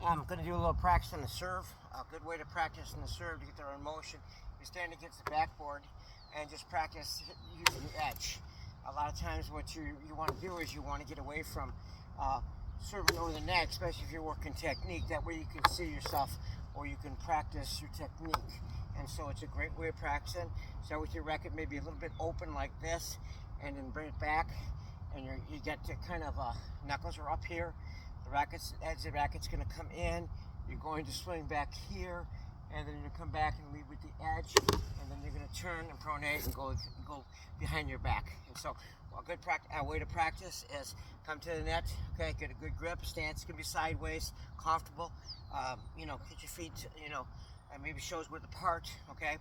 I'm going to do a little practice on the serve. A good way to practice on the serve to get the right motion is stand against the backboard and just practice using the edge. A lot of times what you want to do is you want to get away from serving over the net, especially if you're working technique. That way you can see yourself or you can practice your technique. And so it's a great way of practicing. Start with your racket maybe a little bit open like this, and then bring it back, and you get to kind of knuckles are up here. The racket's edge of the racket's going to come in. You're going to swing back here, and then you're going to come back and lead with the edge, and then you're going to turn and pronate and go behind your back. And so a good way to practice is come to the net, okay, get a good grip, stance can be sideways, comfortable, get your feet, and maybe shows width apart, okay.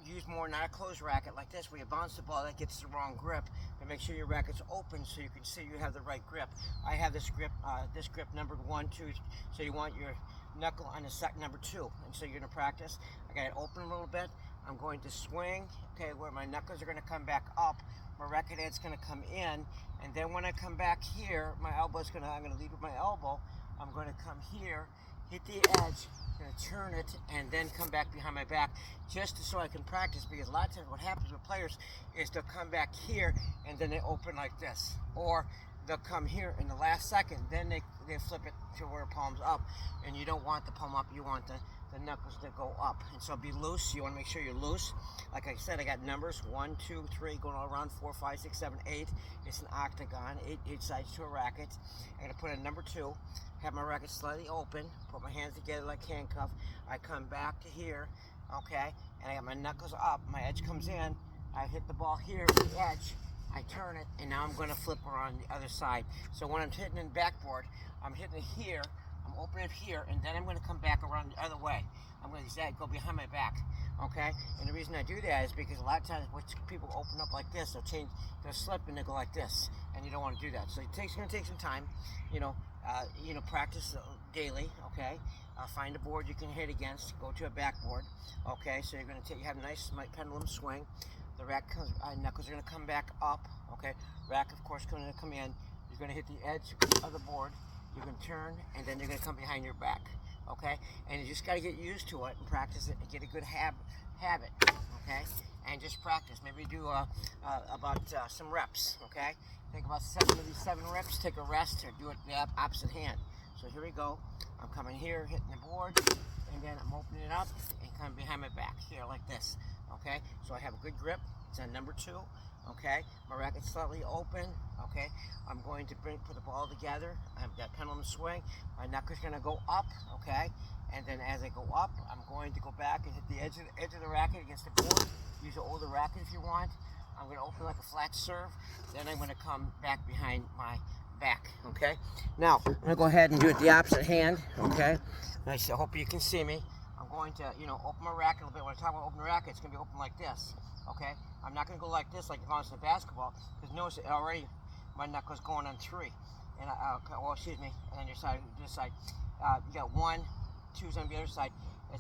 Use more, not a closed racket like this where you bounce the ball, that gets the wrong grip, but make sure your racket's open so you can see you have the right grip. I have this grip numbered 1, 2, so you want your knuckle on the set number 2, and so you're going to practice. I got it open a little bit. I'm going to swing, okay, where my knuckles are going to come back up, my racket head's going to come in, and then when I come back here, I'm going to lead with my elbow. I'm going to come here, hit the edge, going to turn it, and then come back behind my back, just so I can practice, because a lot of times what happens with players is they'll come back here and then they open like this, or they'll come here in the last second, then they flip it to where palm's up, and you don't want the palm up, you want the knuckles to go up. And so be loose. You want to make sure you're loose. Like I said, I got numbers 1, 2, 3 going all around, 4, 5, 6, 7, 8. It's an octagon, 8 sides to a racket. I'm going to put in number 2, have my racket slightly open, put my hands together like handcuff. I come back to here, okay, and I got my knuckles up, my edge comes in, I hit the ball here with the edge, I turn it, and now I'm going to flip around the other side. So when I'm hitting in backboard, I'm hitting it here, I'm opening it here, and then I'm going to come back around the other way. I'm going to go behind my back, okay? And the reason I do that is because a lot of times when people open up like this, they'll slip and they'll go like this, and you don't want to do that. So it's going to take some time, practice daily, okay? Find a board you can hit against, go to a backboard, okay? So you're going to have a nice pendulum swing. The knuckles are going to come back up, okay? Rack, of course, going to come in. You're going to hit the edge of the board. You're going to turn, and then you're going to come behind your back, okay? And you just got to get used to it and practice it and get a good habit, okay? And just practice. Maybe do some reps, okay? Think about 7 reps, take a rest, or do it the opposite hand. So here we go. I'm coming here, hitting the board, and then I'm opening it up and coming behind my back here like this, okay? So I have a good grip. It's on number 2, okay? My racket's slightly open, okay? I'm going to put the ball together. I've got pendulum swing. My knuckles going to go up, okay? And then as I go up, I'm going to go back and hit the edge of the racket against the board. Use an older racket if you want. I'm going to open like a flat serve. Then I'm going to come back behind my back, okay? Now, I'm going to go ahead and do it the opposite hand, okay? I hope you can see me. I'm going to, open my racket a little bit. When I talk about open the racket, it's going to be open like this, okay? I'm not going to go like this like if I was in basketball, because notice it already, my knuckle's going on 3. And and then your side, this side. You got 1, 2's on the other side.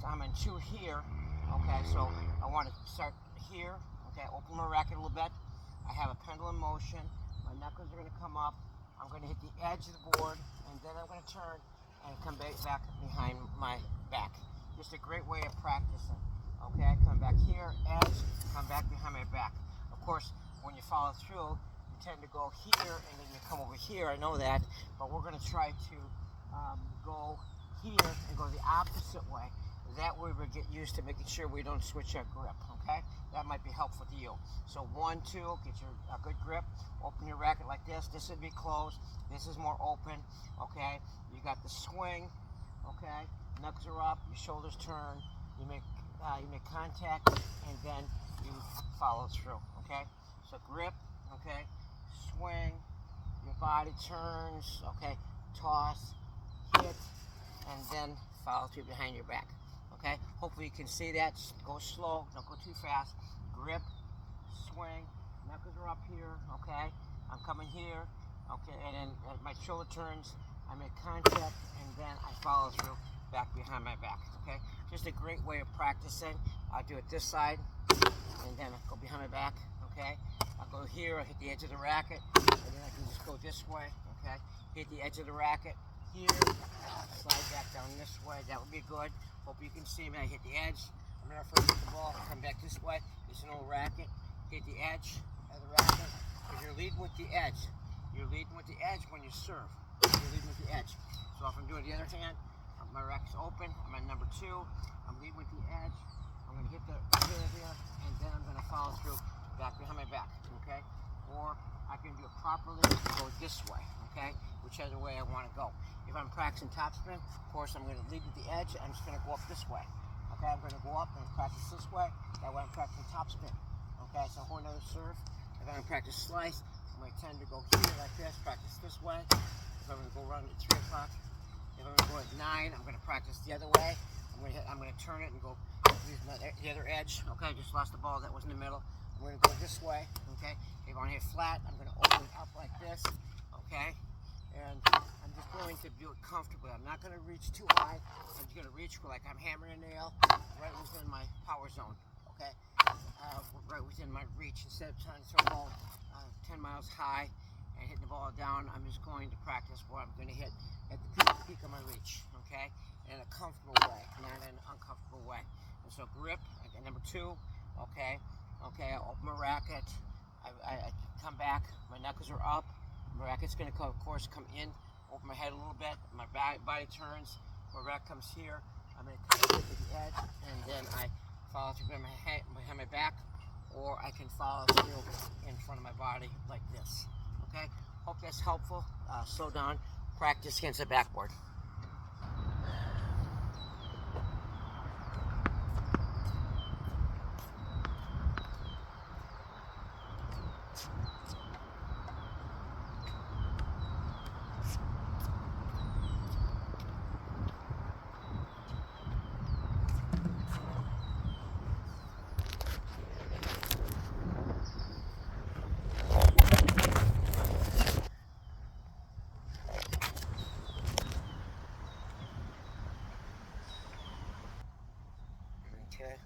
I'm in 2 here, okay? So I want to start here, okay? Open my racket a little bit. I have a pendulum motion. My knuckles are going to come up. I'm going to hit the edge of the board, and then I'm going to turn and come back behind my back. Just a great way of practicing, okay? Come back here, edge, come back behind my back. Of course, when you follow through, you tend to go here, and then you come over here, I know that, but we're going to try to go here and go the opposite way. That way we get used to making sure we don't switch our grip, okay? That might be helpful to you. So 1, 2, get a good grip, open your racket like this. This would be closed. This is more open, okay? You got the swing, okay? Knuckles are up, your shoulders turn, you make contact, and then you follow through, okay? So grip, okay? Swing, your body turns, okay? Toss, hit, and then follow through behind your back. Okay, hopefully you can see that. Just go slow, don't go too fast. Grip, swing, knuckles are up here, okay? I'm coming here, okay, and then my shoulder turns, I make contact, and then I follow through back behind my back, okay? Just a great way of practicing. I'll do it this side, and then I go behind my back, okay? I'll go here, I'll hit the edge of the racket, and then I can just go this way, okay? Hit the edge of the racket here, slide back down way. That would be good. Hope you can see me. I hit the edge. I'm gonna first hit the ball, come back this way. It's an old racket. Hit the edge of the racket. Because you're leading with the edge. You're leading with the edge when you serve. You're leading with the edge. So if I'm doing the other hand, my racket's open. I'm at number 2. I'm leading with the edge. I'm gonna hit the here, and then I'm gonna follow through back behind my back. Okay? Or I can do it properly, go this way. Okay? Whichever way I want to go. If I'm practicing topspin, of course I'm going to lead with the edge. I'm just going to go up this way. Okay, I'm going to go up and practice this way. That way I'm practicing topspin. Okay, so a whole nother serve. If I'm going to practice slice, I might tend to go here like this, practice this way. If I'm going to go run at 3 o'clock, if I'm going to go at 9, I'm going to practice the other way. I'm going to turn it and go use the other edge. Okay, I just lost the ball that was in the middle. I'm going to go this way. Okay, if I want to hit flat, I'm going to open it up like this. Okay. And I'm just going to do it comfortably. I'm not going to reach too high. I'm just going to reach like I'm hammering a nail right within my power zone, okay? Right within my reach. Instead of trying to throw a ball 10 miles high and hitting the ball down, I'm just going to practice where I'm going to hit at the peak of my reach, okay? In a comfortable way, not in an uncomfortable way. And so grip, at number 2, okay? Okay, I open my racket. I come back. My knuckles are up. My racket's going to, of course, come in, open my head a little bit. My body turns. My racket comes here. I'm going to come to the edge, and then I follow through behind my back, or I can follow through in front of my body like this. Okay? Hope that's helpful. Slow down. Practice against the backboard. Okay.